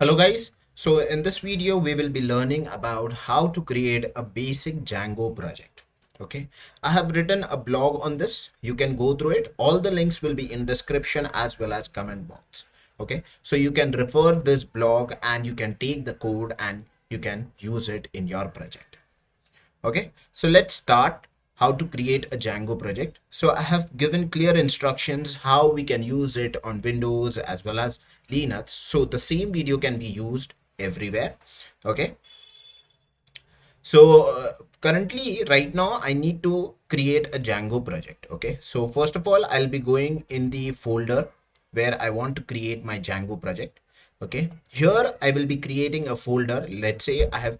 Hello guys, so in this video we will be learning about how to create a basic Django project. Okay, I have written a blog on this. You can go through it. All the links will be in description as well as comment box. Okay, so you can refer this blog and you can take the code and you can use it in your project. Okay, so let's start how to create a Django project. So I have given clear instructions how we can use it on Windows as well as Linux. So the same video can be used everywhere. Okay, so currently right now I need to create a Django project. Okay, so first of all I'll be going in the folder where I want to create my Django project. Okay, here I will be creating a folder. Let's say I have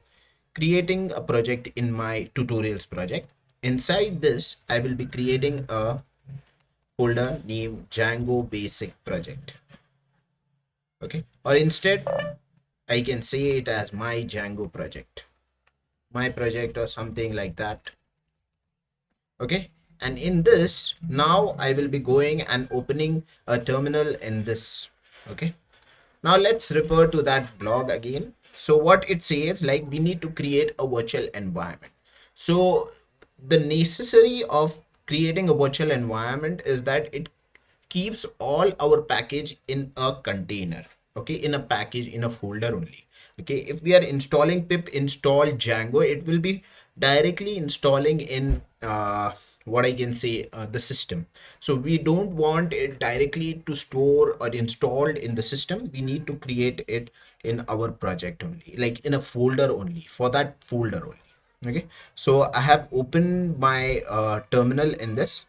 creating a project in my tutorials project. Inside this I will be creating a folder named Django basic project. Okay, or instead I can say it as my Django project, my project, or something like that. Okay, and in this now I will be going and opening a terminal in this. Okay, now let's refer to that blog again. So what it says, like, we need to create a virtual environment. So the necessary of creating a virtual environment is that it keeps all our package in a container. Okay, in a package, in a folder only. Okay, if we are installing pip install Django, it will be directly installing in what I can say, the system. So we don't want it directly to store or installed in the system. We need to create it in our project only, like in a folder only, for that folder only. Okay, so I have opened my terminal in this.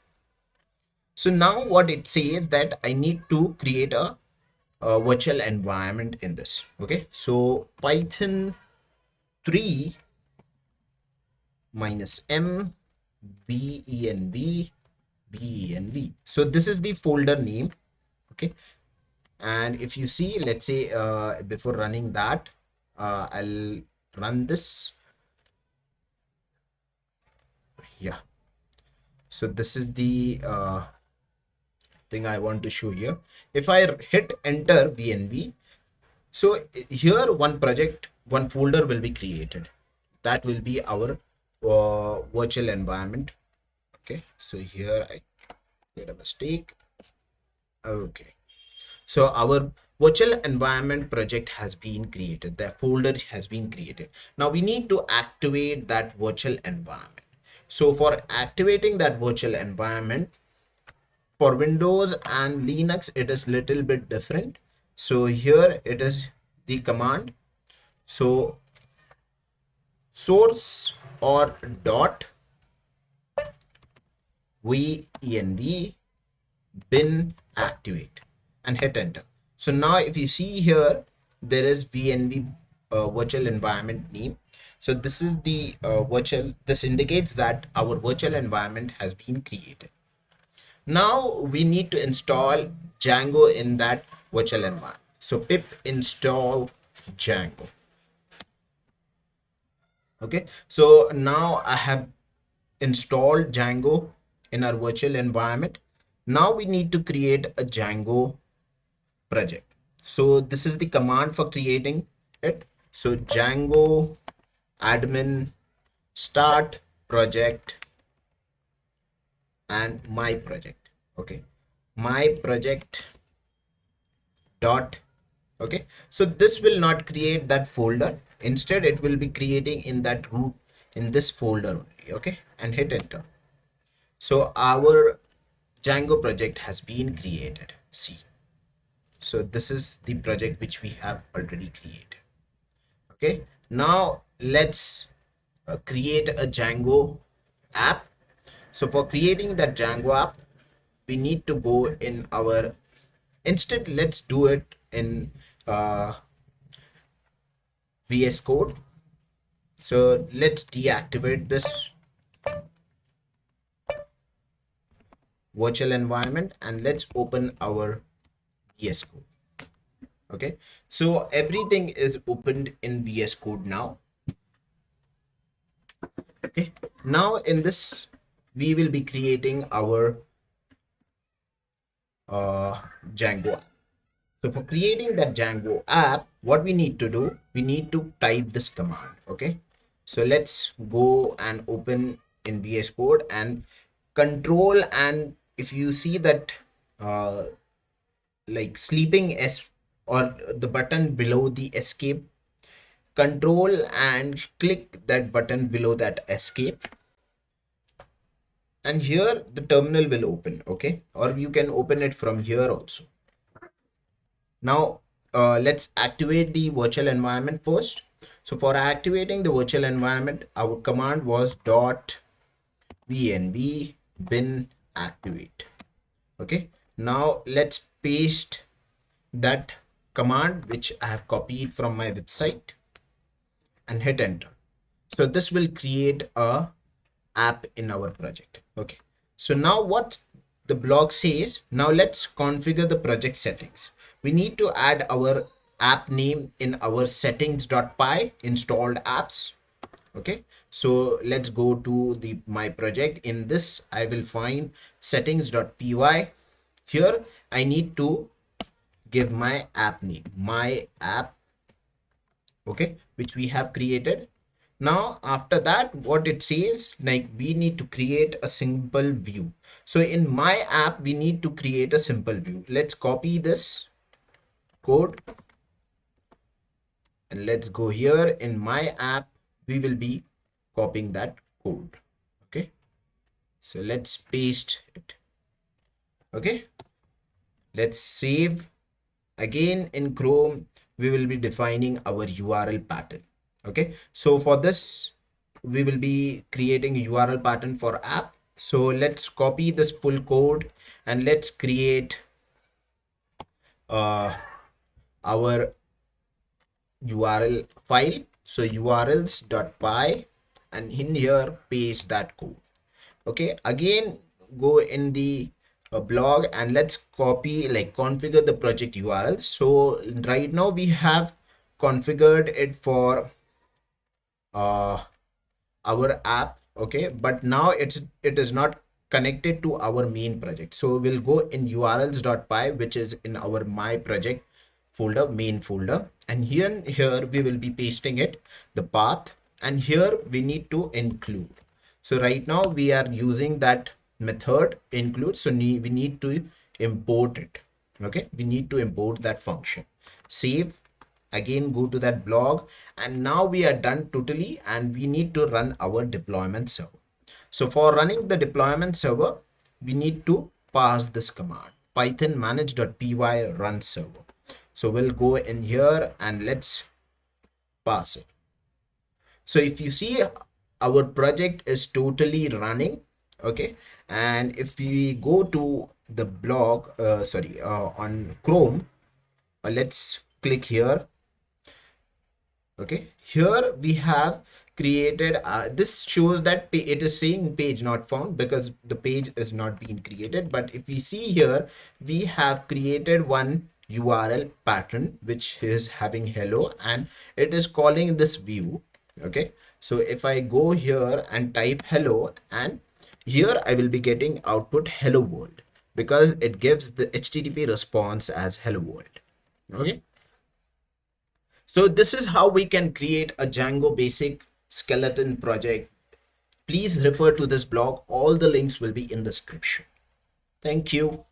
So now what it says that I need to create a virtual environment in this. Okay, so Python 3 minus m benv. So this is the folder name. Okay, and if you see, let's say before running that, I'll run this. Yeah, so this is the thing I want to show here. If I hit enter BNB, so here one project, one folder will be created. That will be our virtual environment. Okay, so here I made a mistake. Okay, so our virtual environment project has been created. The folder has been created. Now we need to activate that virtual environment. So for activating that virtual environment, for Windows and Linux it is little bit different. So here it is the command. So source or dot venv bin activate and hit enter. So now if you see here, there is venv virtual environment name. So this is the virtual, this indicates that our virtual environment has been created. Now we need to install Django in that virtual environment. So pip install Django. Okay, so now I have installed Django in our virtual environment. Now we need to create a Django project. So this is the command for creating it. So Django admin start project and my project. Okay, my project dot. Okay, so this will not create that folder. Instead it will be creating in that root, in this folder only. Okay, and hit enter. So our Django project has been created. See, so this is the project which we have already created. Okay, now let's create a Django app. So for creating that Django app, we need to go in our, instead let's do it in VS Code. So let's deactivate this virtual environment and let's open our VS Code. Okay, so everything is opened in VS Code now. Okay, now in this we will be creating our Django. So for creating that Django app, what we need to do, we need to type this command. Okay. So let's go and open in VS Code and control. And if you see that uh, like sleeping S or the button below the escape, control and click that button below that escape, and here the terminal will open. Okay, or you can open it from here also. Now let's activate the virtual environment first. So for activating the virtual environment, our command was dot vnv bin activate. Okay, now let's paste that command which I have copied from my website and hit enter. So this will create a app in our project. Okay, so now what the blog says, now let's configure the project settings. We need to add our app name in our settings.py installed apps. Okay, so let's go to the my project. In this I will find settings.py. Here I need to give my app name, my app. Okay, which we have created. Now after that, what it says, like we need to create a simple view. So in my app we need to create a simple view. Let's copy this code and let's go here. In my app we will be copying that code. Okay, so let's paste it. Okay, let's save. Again in Chrome we will be defining our URL pattern. Okay, so for this we will be creating a URL pattern for app. So let's copy this full code and let's create our URL file. So urls.py, and in here paste that code. Okay, again go in the blog and let's copy, like configure the project URL. So right now we have configured it for our app. Okay, but now it is not connected to our main project. So we'll go in urls.py, which is in our my project folder, main folder, and here we will be pasting it, the path, and here we need to include. So right now we are using that method include, so we need to import it. Okay, we need to import that function. Save. Again go to that blog, and now we are done totally, and we need to run our deployment server. So for running the deployment server, we need to pass this command, python manage.py run server. So we'll go in here and let's pass it. So if you see, our project is totally running. Okay, and if we go to the blog on Chrome, let's click here. Okay, here we have created this shows that it is saying page not found because the page is not being created. But if we see here, we have created one URL pattern which is having hello and it is calling this view. Okay, so if I go here and type hello, and here I will be getting output hello world because it gives the HTTP response as hello world. Okay, so this is how we can create a Django basic skeleton project. Please refer to this blog. All the links will be in the description. Thank you.